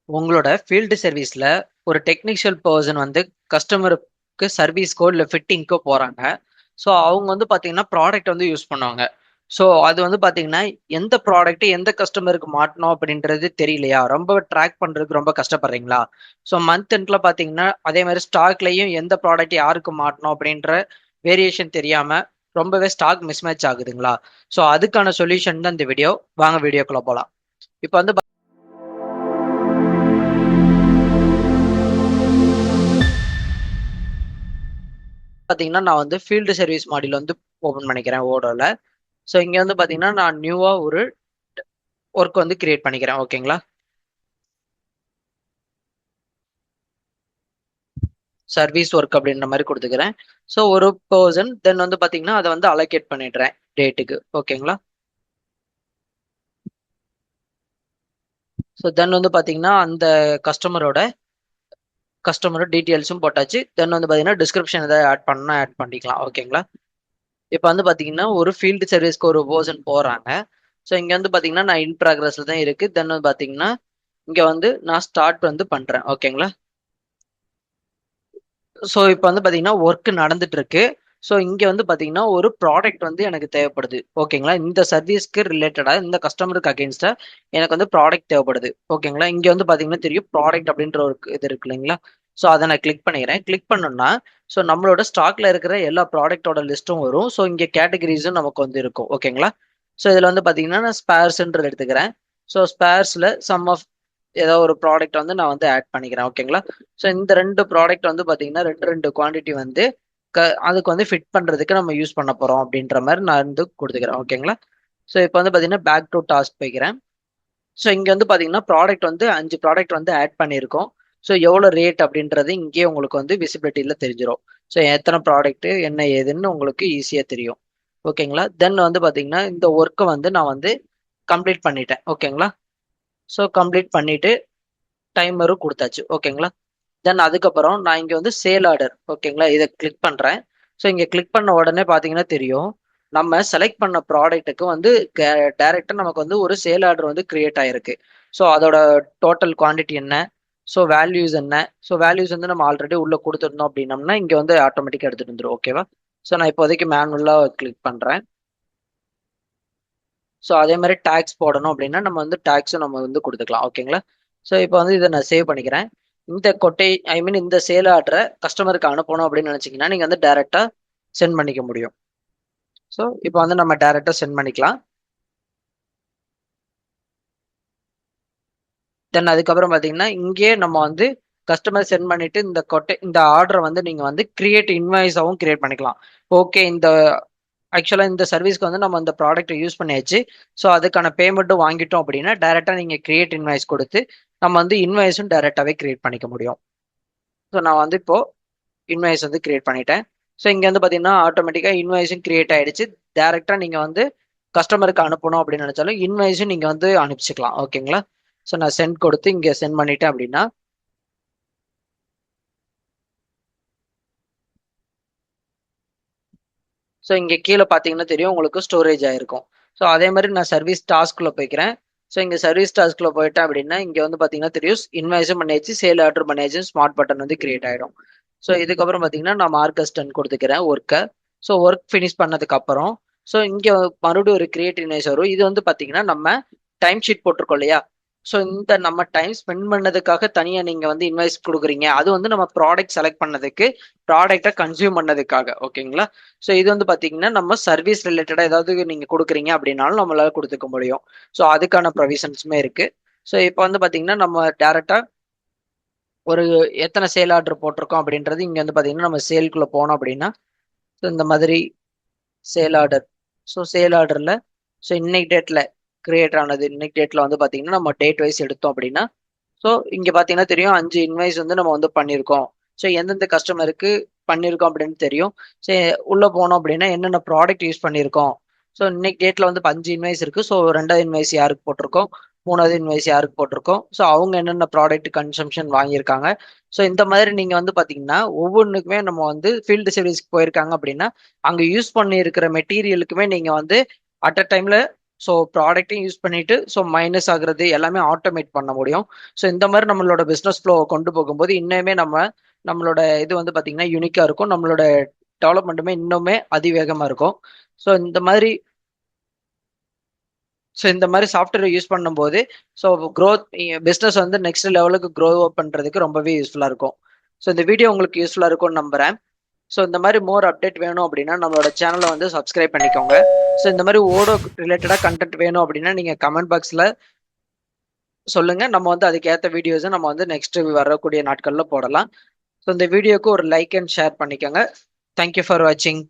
உங்களோட ஃபீல்டு சர்வீஸ்ல ஒரு டெக்னிஷியல் பர்சன் வந்து கஸ்டமருக்கு சர்வீஸ்க்கோ இல்லை ஃபிட்டிங்க்கோ போறாங்க. ஸோ அவங்க வந்து பார்த்தீங்கன்னா ப்ராடக்ட் வந்து யூஸ் பண்ணுவாங்க. ஸோ அது வந்து பார்த்தீங்கன்னா எந்த ப்ராடக்ட் எந்த கஸ்டமருக்கு மாட்டணும் அப்படின்றது தெரியலையா, ரொம்ப ட்ராக் பண்றதுக்கு ரொம்ப கஷ்டப்படுறீங்களா? ஸோ மந்த் எண்ட்ல பார்த்தீங்கன்னா அதே மாதிரி ஸ்டாக்லயும் எந்த ப்ராடக்ட் யாருக்கு மாட்டணும் அப்படின்ற வேரியேஷன் தெரியாம ரொம்பவே ஸ்டாக் மிஸ்மேட்ச் ஆகுதுங்களா? ஸோ அதுக்கான சொல்யூஷன் தான் இந்த வீடியோ. வாங்க வீடியோக்குள்ள போலாம். இப்போ வந்து பாத்தீங்கன்னா நான் வந்து ஃபீல்டு சர்வீஸ் மாடியூல் வந்து ஓபன் பண்ணிக்கிறேன் ஓடோல. ஸோ இங்க வந்து பாத்தீங்கன்னா நான் நியூவா ஒரு ஒர்க் வந்து கிரியேட் பண்ணிக்கிறேன். ஓகேங்களா? சர்வீஸ் ஒர்க் அப்படின்ற மாதிரி கொடுத்துக்கிறேன். ஸோ ஒரு பர்சன் தென் வந்து பாத்தீங்கன்னா அதை வந்து அலோகேட் பண்ணிடுறேன் டேட்டுக்கு. ஓகேங்களா? ஸோ தென் வந்து பாத்தீங்கன்னா அந்த கஸ்டமரோட கஸ்டமரோட டீட்டெயில்ஸும் போட்டாச்சு. தென் வந்து பாத்தீங்கன்னா டிஸ்கிரிப்ஷன் ஏதாவது ஆட் பண்ணா ஆட் பண்ணிக்கலாம். ஓகேங்களா? இப்போ வந்து பாத்தீங்கன்னா ஒரு ஃபீல்டு சர்வீஸ்க்கு ஒரு பர்சன் போறாங்க. ஸோ இங்க வந்து பாத்தீங்கன்னா நான் இன் ப்ராக்ரஸ்ல தான் இருக்கு. தென் வந்து பாத்தீங்கன்னா இங்க வந்து நான் ஸ்டார்ட் வந்து பண்றேன். ஓகேங்களா? ஸோ இப்போ வந்து பாத்தீங்கன்னா ஒர்க் நடந்துட்டு இருக்கு. ஸோ இங்க வந்து பாத்தீங்கன்னா ஒரு ப்ராடக்ட் வந்து எனக்கு தேவைப்படுது. ஓகேங்களா? இந்த சர்வீஸ்க்கு ரிலேட்டடா இந்த கஸ்டமருக்கு அகேன்ஸ்டா எனக்கு வந்து ப்ராடக்ட் தேவைப்படுது. ஓகேங்களா? இங்க வந்து பாத்தீங்கன்னா தெரியும் ப்ராடக்ட் அப்படின்ற ஒரு இது இருக்கு இல்லைங்களா? ஸோ அதை நான் கிளிக் பண்ணிக்கிறேன். கிளிக் பண்ணோம்னா ஸோ நம்மளோட ஸ்டாக்ல இருக்கிற எல்லா ப்ராடக்டோட லிஸ்ட்டும் வரும். ஸோ இங்க கேட்டகரிஸும் நமக்கு வந்து இருக்கும். ஓகேங்களா? ஸோ இதுல வந்து பாத்தீங்கன்னா நான் ஸ்பேர்ஸ்ன்றது எடுத்துக்கிறேன். ஸோ ஸ்பேர்ஸ்ல சம் ஆஃப் ஏதோ ஒரு ப்ராடக்ட் வந்து நான் வந்து ஆட் பண்ணிக்கிறேன். ஓகேங்களா? ஸோ இந்த ரெண்டு ப்ராடக்ட் வந்து பார்த்தீங்கன்னா ரெண்டு ரெண்டு குவான்டிட்டி வந்து அதுக்கு வந்து ஃபிட் பண்ணுறதுக்கு நம்ம யூஸ் பண்ண போகிறோம் அப்படின்ற மாதிரி நான் வந்து கொடுத்துக்கிறேன். ஓகேங்களா? ஸோ இப்போ வந்து பார்த்தீங்கன்னா பேக் டு டாஸ்க் போய்க்கிறேன். ஸோ இங்கே வந்து பார்த்தீங்கன்னா ப்ராடக்ட் வந்து 5 ப்ராடக்ட் வந்து ஆட் பண்ணியிருக்கோம். ஸோ எவ்வளோ ரேட் அப்படின்றது இங்கேயே உங்களுக்கு வந்து விசிபிலிட்டியில் தெரிஞ்சிடும். ஸோ எத்தனை ப்ராடக்ட் என்ன ஏதுன்னு உங்களுக்கு ஈஸியாக தெரியும். ஓகேங்களா? தென் வந்து பார்த்தீங்கன்னா இந்த ஒர்க்கை வந்து நான் வந்து கம்ப்ளீட் பண்ணிட்டேன். ஓகேங்களா? ஸோ கம்ப்ளீட் பண்ணிட்டு டைமரும் கொடுத்தாச்சு. ஓகேங்களா? தென் அதுக்கப்புறம் நான் இங்க வந்து சேல் ஆர்டர். ஓகேங்களா? இதை கிளிக் பண்றேன். ஸோ இங்க கிளிக் பண்ண உடனே பாத்தீங்கன்னா தெரியும் நம்ம செலக்ட் பண்ண ப்ராடக்ட்டுக்கு வந்து டைரக்டா நமக்கு வந்து ஒரு சேல் ஆர்டர் வந்து கிரியேட் ஆயிருக்கு. ஸோ அதோட டோட்டல் குவான்டிட்டி என்ன, ஸோ வேல்யூஸ் என்ன, ஸோ வேல்யூஸ் வந்து நம்ம ஆல்ரெடி உள்ள கொடுத்துருந்தோம் அப்படின்னம்னா இங்க வந்து ஆட்டோமேட்டிக்கா எடுத்துட்டு வந்துடும். ஓகேவா? ஸோ நான் இப்போதைக்கு மேனுவலா கிளிக் பண்றேன். ஸோ அதே மாதிரி டேக்ஸ் போடணும் அப்படின்னா நம்ம வந்து டேக்ஸும் நம்ம வந்து கொடுத்துக்கலாம். ஓகேங்களா? ஸோ இப்போ வந்து இதை நான் சேவ் பண்ணிக்கிறேன். இந்த கொட்டை ஐ மீன் இந்த சேல் ஆர்டரை கஸ்டமருக்கு அனுப்பணும் அப்படின்னு நினைச்சீங்கன்னா நீங்க வந்து டைரக்டா சென்ட் பண்ணிக்க முடியும். ஸோ இப்போ வந்து நம்ம டைரக்டா சென்ட் பண்ணிக்கலாம். தென் அதுக்கப்புறம் பார்த்தீங்கன்னா இங்கேயே நம்ம வந்து கஸ்டமர் சென்ட் பண்ணிட்டு இந்த கொட்டை இந்த ஆர்டரை வந்து நீங்க வந்து கிரியேட் இன்வாய்ஸாகவும் கிரியேட் பண்ணிக்கலாம். ஓகே, இந்த ஆக்சுவலாக இந்த சர்வீஸ்க்கு வந்து நம்ம இந்த ப்ராடக்ட்டை யூஸ் பண்ணியாச்சு. ஸோ அதுக்கான பேமெண்ட்டும் வாங்கிட்டோம் அப்படின்னா டைரெக்டாக நீங்கள் கிரியேட் இன்வாய்ஸ் கொடுத்து நம்ம வந்து இன்வாய்ஸும் டைரெக்டாகவே கிரியேட் பண்ணிக்க முடியும். ஸோ நான் வந்து இப்போ இன்வாய்ஸ் வந்து கிரியேட் பண்ணிட்டேன். ஸோ இங்கே வந்து பார்த்தீங்கன்னா ஆட்டோமேட்டிக்காக இன்வாய்ஸும் கிரியேட் ஆயிடுச்சு. டைரெக்டாக நீங்கள் வந்து கஸ்டமருக்கு அனுப்பணும் அப்படின்னு நினைச்சாலும் இன்வாய்ஸும் நீங்கள் வந்து அனுப்பிச்சிக்கலாம். ஓகேங்களா? ஸோ நான் சென்ட் கொடுத்து இங்கே சென்ட் பண்ணிட்டேன் அப்படின்னா ஸோ இங்கே கீழே பார்த்தீங்கன்னா தெரியும் உங்களுக்கு ஸ்டோரேஜ் ஆயிருக்கும். ஸோ அதே மாதிரி நான் சர்வீஸ் டாஸ்க்குள்ள போய்க்கிறேன். ஸோ இங்கே சர்வீஸ் டாஸ்க்குள்ள போயிட்டேன் அப்படின்னா இங்கே வந்து பார்த்தீங்கன்னா தெரியும் இன்வாய்ஸும் பண்ணியாச்சு, சேல் ஆர்டர் பண்ணியாச்சு, ஸ்மார்ட் பட்டன் வந்து கிரியேட் ஆயிடும். ஸோ இதுக்கப்புறம் பார்த்தீங்கன்னா நான் மார்க்கஸ் 10 கொடுத்துக்கிறேன் ஒர்க்கை. ஸோ ஒர்க் ஃபினிஷ் பண்ணதுக்கு அப்புறம் ஸோ இங்கே மறுபடியும் ஒரு கிரியேட் இன்வாய்ஸ் வரும். இது வந்து பார்த்தீங்கன்னா நம்ம டைம் ஷீட் போட்டிருக்கோம் இல்லையா? ஸோ இந்த நம்ம டைம் ஸ்பெண்ட் பண்ணதுக்காக தனியாக நீங்கள் வந்து இன்வாய்ஸ் கொடுக்குறீங்க. அது வந்து நம்ம ப்ராடக்ட் செலக்ட் பண்ணதுக்கு, ப்ராடக்டை கன்சியூம் பண்ணதுக்காக. ஓகேங்களா? ஸோ இது வந்து பார்த்தீங்கன்னா நம்ம சர்வீஸ் ரிலேட்டடாக ஏதாவது நீங்கள் கொடுக்குறீங்க அப்படின்னாலும் நம்மளால கொடுத்துக்க முடியும். ஸோ அதுக்கான ப்ரொவிஷன்ஸுமே இருக்கு. ஸோ இப்போ வந்து பார்த்தீங்கன்னா நம்ம டேரெக்டாக ஒரு எத்தனை சேல் ஆர்டர் போட்டிருக்கோம் அப்படின்றது இங்கே வந்து பார்த்தீங்கன்னா நம்ம சேல்குள்ளே போனோம் அப்படின்னா ஸோ இந்த மாதிரி சேல் ஆர்டர். ஸோ சேல் ஆர்டரில் ஸோ இன்னைக்கு டேட்டில் கிரியேட் ஆனது, இன்னைக்கு டேட்டில் வந்து பார்த்தீங்கன்னா நம்ம டேட் வைஸ் எடுத்தோம் அப்படின்னா ஸோ இங்கே பார்த்தீங்கன்னா தெரியும் 5 இன்வாய்ஸ் வந்து நம்ம வந்து பண்ணியிருக்கோம். ஸோ எந்தெந்த கஸ்டமருக்கு பண்ணியிருக்கோம் அப்படின்னு தெரியும். ஸோ உள்ளே போனோம் அப்படின்னா என்னென்ன ப்ராடக்ட் யூஸ் பண்ணியிருக்கோம். ஸோ இன்னைக்கு டேட்டில் வந்து 5 இன்வாய்ஸ் இருக்குது. ஸோ 2வது இன்வாய்ஸ் யாருக்கு போட்டிருக்கோம், 3வது இன்வாய்ஸ் யாருக்கு போட்டிருக்கோம், ஸோ அவங்க என்னென்ன ப்ராடக்ட் கன்சம்ஷன் வாங்கியிருக்காங்க. ஸோ இந்த மாதிரி நீங்கள் வந்து பார்த்தீங்கன்னா ஒவ்வொன்றுக்குமே நம்ம வந்து ஃபீல்டு சர்வீஸ்க்கு போயிருக்காங்க அப்படின்னா அங்கே யூஸ் பண்ணியிருக்கிற மெட்டீரியலுக்குமே நீங்கள் வந்து அட் அ டைமில் ஸோ ப்ராடக்ட்டையும் யூஸ் பண்ணிட்டு ஸோ மைனஸ் ஆகுறது எல்லாமே ஆட்டோமேட் பண்ண முடியும். ஸோ இந்த மாதிரி நம்மளோட பிஸ்னஸ் ஃப்ளோ கொண்டு போகும்போது இன்னுமே நம்மளோட இது வந்து பார்த்தீங்கன்னா யூனிக்காக இருக்கும். நம்மளோட டெவலப்மெண்ட்டுமே இன்னுமே அதிவேகமாக இருக்கும். ஸோ இந்த மாதிரி சாஃப்ட்வேர் யூஸ் பண்ணும்போது ஸோ க்ரோத் பிஸ்னஸ் வந்து நெக்ஸ்ட் லெவலுக்கு க்ரோ பண்ணுறதுக்கு ரொம்பவே யூஸ்ஃபுல்லாக இருக்கும். ஸோ இந்த வீடியோ உங்களுக்கு யூஸ்ஃபுல்லாக இருக்கும்னு நம்புறேன். ஸோ இந்த மாதிரி மோர் அப்டேட் வேணும் அப்படின்னா நம்மளோட சேனலை வந்து சப்ஸ்கிரைப் பண்ணிக்கோங்க. ஸோ இந்த மாதிரி ஓடோ ரிலேட்டடாக கண்டென்ட் வேணும் அப்படின்னா நீங்கள் கமெண்ட் பாக்ஸில் சொல்லுங்க. நம்ம வந்து அதுக்கேற்ற வீடியோஸை நம்ம வந்து நெக்ஸ்ட் வரக்கூடிய நாட்களில் போடலாம். ஸோ இந்த வீடியோக்கு ஒரு லைக் அண்ட் ஷேர் பண்ணிக்கோங்க. தேங்க்யூ ஃபார் வாட்சிங்.